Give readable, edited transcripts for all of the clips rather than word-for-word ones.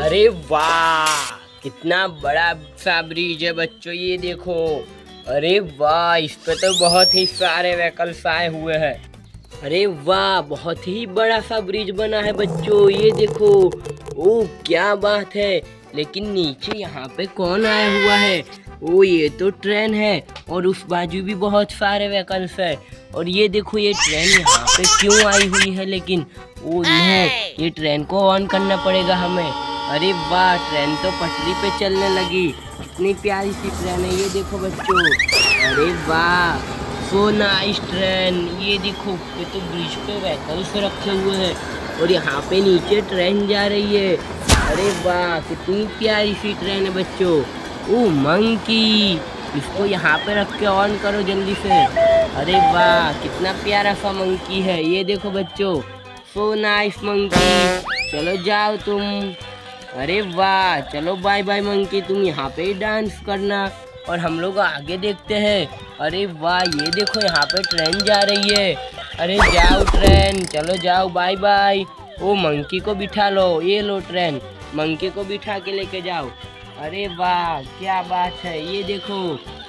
अरे वाह, कितना बड़ा सा ब्रिज है बच्चों, ये देखो। अरे वाह, इस पे तो बहुत ही सारे व्हीकल्स आए हुए हैं। अरे वाह, बहुत ही बड़ा सा ब्रिज बना है बच्चों, ये देखो। ओ क्या बात है। लेकिन नीचे यहाँ पे कौन आया हुआ है? ओ ये तो ट्रेन है, और उस बाजू भी बहुत सारे व्हीकल्स है। और ये देखो, ये ट्रेन यहाँ पे क्यों आई हुई है? लेकिन ओ नो, ये ट्रेन को ऑन करना पड़ेगा हमें। अरे वाह, ट्रेन तो पटरी पे चलने लगी। कितनी प्यारी सी ट्रेन है, ये देखो बच्चों। अरे वाह, सो नाइस ट्रेन। ये देखो, ये तो ब्रिज पे व्हीकल्स रखे हुए हैं, और यहाँ पे नीचे ट्रेन जा रही है। अरे वाह, कितनी प्यारी सी ट्रेन है बच्चों। ओ मंकी, इसको यहाँ पे रख के ऑन करो जल्दी से। अरे वाह, कितना प्यारा सा मंकी है, ये देखो बच्चों। सो नाइस मंकी, चलो जाओ तुम। अरे वाह, चलो बाय बाय मंकी, तुम यहाँ पे ही डांस करना, और हम लोग आगे देखते हैं। अरे वाह, ये देखो यहाँ पे ट्रेन जा रही है। अरे जाओ ट्रेन, चलो जाओ, बाय बाय। ओ मंकी को बिठा लो, ये लो ट्रेन, मंकी को बिठा के लेके जाओ। अरे वाह, क्या बात है, ये देखो,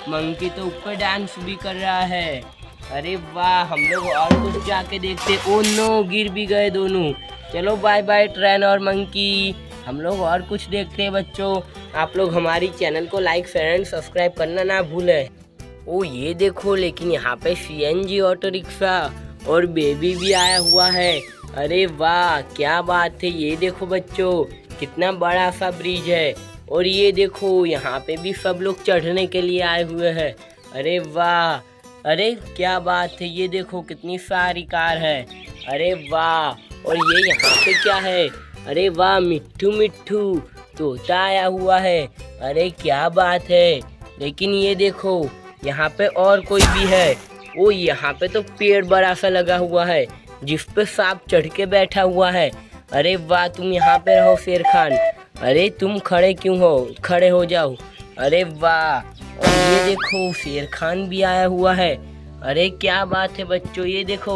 मंकी तो ऊपर डांस भी कर रहा है। अरे वाह, हम लोग और कुछ जाके देखते। ओ नो, गिर भी गए दोनों। चलो बाय बाय ट्रेन और मंकी, हम लोग और कुछ देखते हैं बच्चों। आप लोग हमारी चैनल को लाइक शेयर एंड सब्सक्राइब करना ना भूलें। ओ ये देखो, लेकिन यहाँ पे सीएनजी ऑटो रिक्शा और बेबी भी आया हुआ है। अरे वाह, क्या बात है, ये देखो बच्चों, कितना बड़ा सा ब्रिज है। और ये देखो, यहाँ पे भी सब लोग चढ़ने के लिए आए हुए हैं। अरे वाह, अरे क्या बात है, ये देखो कितनी सारी कार है। अरे वाह, और ये यहाँ पे क्या है? अरे वाह, मिट्ठू मिट्ठू तोता आया हुआ है। अरे क्या बात है। लेकिन ये देखो, यहाँ पे और कोई भी है। ओ यहाँ पे तो पेड़ बड़ा सा लगा हुआ है, जिस पे सांप चढ़ के बैठा हुआ है। अरे वाह, तुम यहाँ पे रहो शेर खान। अरे तुम खड़े क्यों हो? खड़े हो जाओ। अरे वाह, और ये देखो, शेर खान भी आया हुआ है। अरे क्या बात है बच्चों, ये देखो,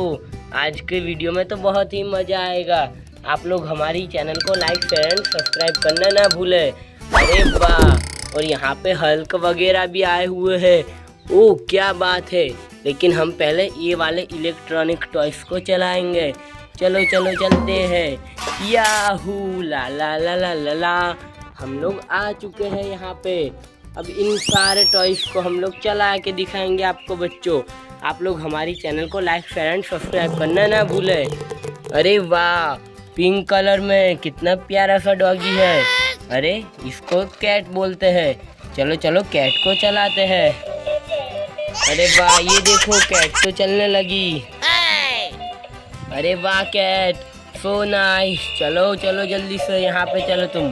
आज के वीडियो में तो बहुत ही मजा आएगा। आप लोग हमारी चैनल को लाइक शेयर एंड सब्सक्राइब करना ना भूलें। अरे वाह, और यहाँ पे हल्क वगैरह भी आए हुए हैं। ओ क्या बात है। लेकिन हम पहले ये वाले इलेक्ट्रॉनिक टॉयस को चलाएंगे। चलो चलो चलते हैं। याहू, ला ला ला ला ला ला, हम लोग आ चुके हैं यहाँ पे। अब इन सारे टॉयस को हम लोग चला के दिखाएंगे आपको बच्चों। आप लोग हमारी चैनल को लाइक शेयर एंड सब्सक्राइब करना ना भूलें। अरे वाह, पिंक कलर में कितना प्यारा सा डॉगी है। अरे इसको कैट बोलते हैं। चलो चलो, कैट को चलाते हैं। अरे वाह, ये देखो, कैट तो चलने लगी। अरे वाह कैट, सो नाइस। चलो चलो जल्दी से, यहाँ पे चलो तुम।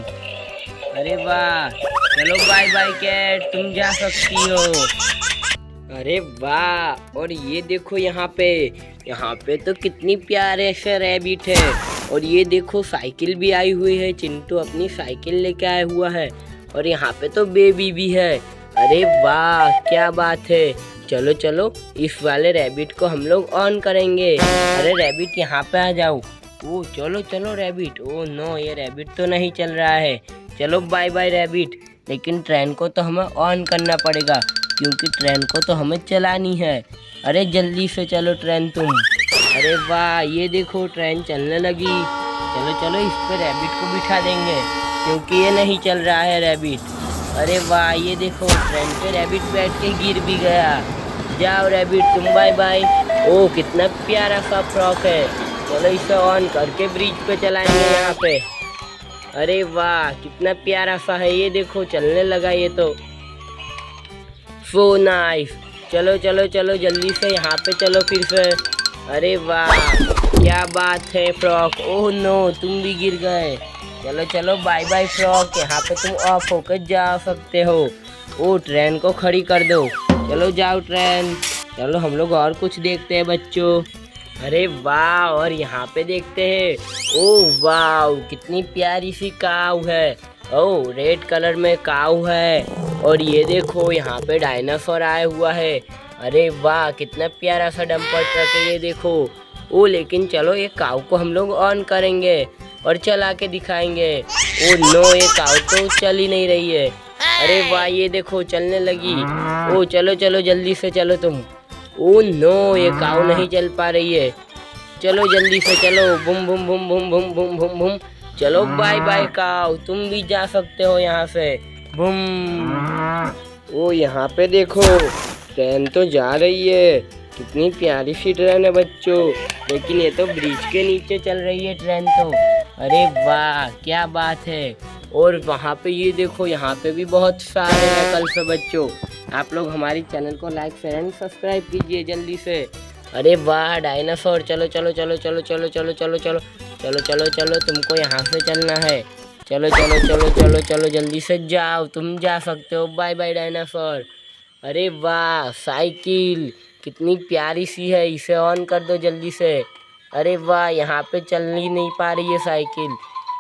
अरे वाह, चलो बाय बाय कैट, तुम जा सकती हो। अरे वाह, और ये देखो, यहाँ पे तो कितनी प्यारे से रैबिट है। और ये देखो, साइकिल भी आई हुई है, चिंटू अपनी साइकिल लेके आया हुआ है। और यहाँ पे तो बेबी भी है। अरे वाह, क्या बात है। चलो चलो, इस वाले रैबिट को हम लोग ऑन करेंगे। अरे रैबिट, यहाँ पे आ जाओ। ओ चलो चलो रैबिट। ओ नो, ये रैबिट तो नहीं चल रहा है। चलो बाय बाय रैबिट। लेकिन ट्रेन को तो हमें ऑन करना पड़ेगा, क्योंकि ट्रेन को तो हमें चलानी है। अरे जल्दी से चलो ट्रेन तुम। अरे वाह, ये देखो, ट्रेन चलने लगी। चलो चलो, इस पे रैबिट को बिठा देंगे, क्योंकि ये नहीं चल रहा है रैबिट। अरे वाह, ये देखो, ट्रेन पे रैबिट बैठ के गिर भी गया। जाओ रैबिट तुम, बाय बाय। ओ कितना प्यारा सा फ्रॉक है। चलो इसे ऑन करके ब्रिज पे चलाएंगे यहाँ पे। अरे वाह, कितना प्यारा सा है, ये देखो, चलने लगा ये तो। So nice. चलो चलो चलो, जल्दी से यहाँ पे चलो फिर से। अरे वाह, क्या बात है फ्रॉक। ओह नो, तुम भी गिर गए। चलो चलो बाय बाय फ्रॉक, यहाँ पे तुम ऑफ होकर जा सकते हो। ओ ट्रेन को खड़ी कर दो। चलो जाओ ट्रेन। चलो हम लोग और कुछ देखते हैं बच्चों। अरे वाह, और यहाँ पे देखते हैं। ओह वाह, कितनी प्यारी सी काऊ है। ओह रेड कलर में काऊ है। और ये देखो, यहाँ पे डायनासोर आया हुआ है। अरे वाह, कितना प्यारा सा डंपर ट्रक है, ये देखो। ओ लेकिन चलो, ये काऊ को हम लोग ऑन करेंगे। और चला के दिखाएंगे। ओ नो, ये काऊ तो चल ही नहीं रही है। अरे वाह, ये देखो चलने लगी। ओ चलो चलो जल्दी से चलो तुम। ओ नो, ये काऊ नहीं चल पा रही है। चलो जल्दी से चलो, बुम बुम बुम बुम बुम बुम बुम बुम। चलो बाय बाय काऊ, तुम भी जा सकते हो यहाँ से। बुम। ओ यहाँ पे देखो, ट्रेन तो जा रही है। कितनी प्यारी सी ट्रेन है बच्चों, लेकिन ये तो ब्रिज के नीचे चल रही है ट्रेन तो। अरे वाह, क्या बात है। और वहाँ पे ये देखो, यहाँ पे भी बहुत सारे व्हीकल्स है बच्चों। आप लोग हमारे चैनल को लाइक शेयर एंड सब्सक्राइब कीजिए जल्दी से। अरे वाह, डायनासोर, चलो चलो चलो चलो चलो चलो चलो चलो चलो चलो चलो, तुमको यहाँ से चलना है। चलो चलो चलो चलो चलो जल्दी से जाओ, तुम जा सकते हो। Bye bye dinosaur. अरे वाह, साइकिल कितनी प्यारी सी है, इसे ऑन कर दो जल्दी से। अरे वाह, यहाँ पे चल ही नहीं पा रही है साइकिल।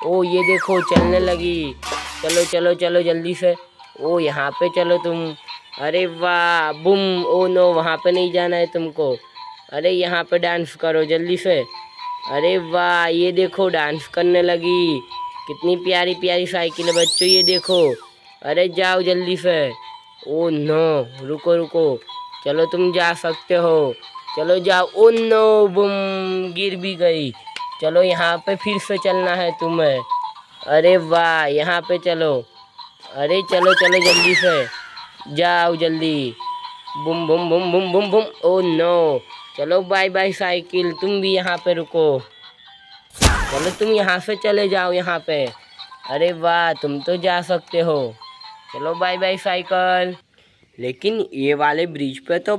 ओ ये देखो चलने लगी। चलो चलो चलो जल्दी से। ओ यहाँ पे चलो तुम। अरे वाह, बुम। ओ नो, वहाँ पे नहीं जाना है तुमको। अरे यहाँ पे डांस करो जल्दी से। अरे वाह, ये देखो डांस करने लगी। कितनी प्यारी प्यारी साइकिल है बच्चों, ये देखो। अरे जाओ जल्दी से। ओ नो, रुको रुको, चलो तुम जा सकते हो। चलो जाओ। ओ नो, बुम, गिर भी गई। चलो यहाँ पे फिर से चलना है तुम्हें। अरे वाह, यहाँ पे चलो। अरे चलो चलो जल्दी से, जाओ जल्दी। बुम बुम बुम बुम बुम बुम। ओ नो, चलो बाय बाय साइकिल, तुम भी यहाँ पे रुको। चलो तुम यहाँ से चले जाओ यहाँ पे। अरे वाह, तुम तो जा सकते हो। चलो बाय बाय साइकिल। लेकिन ये वाले ब्रिज पे तो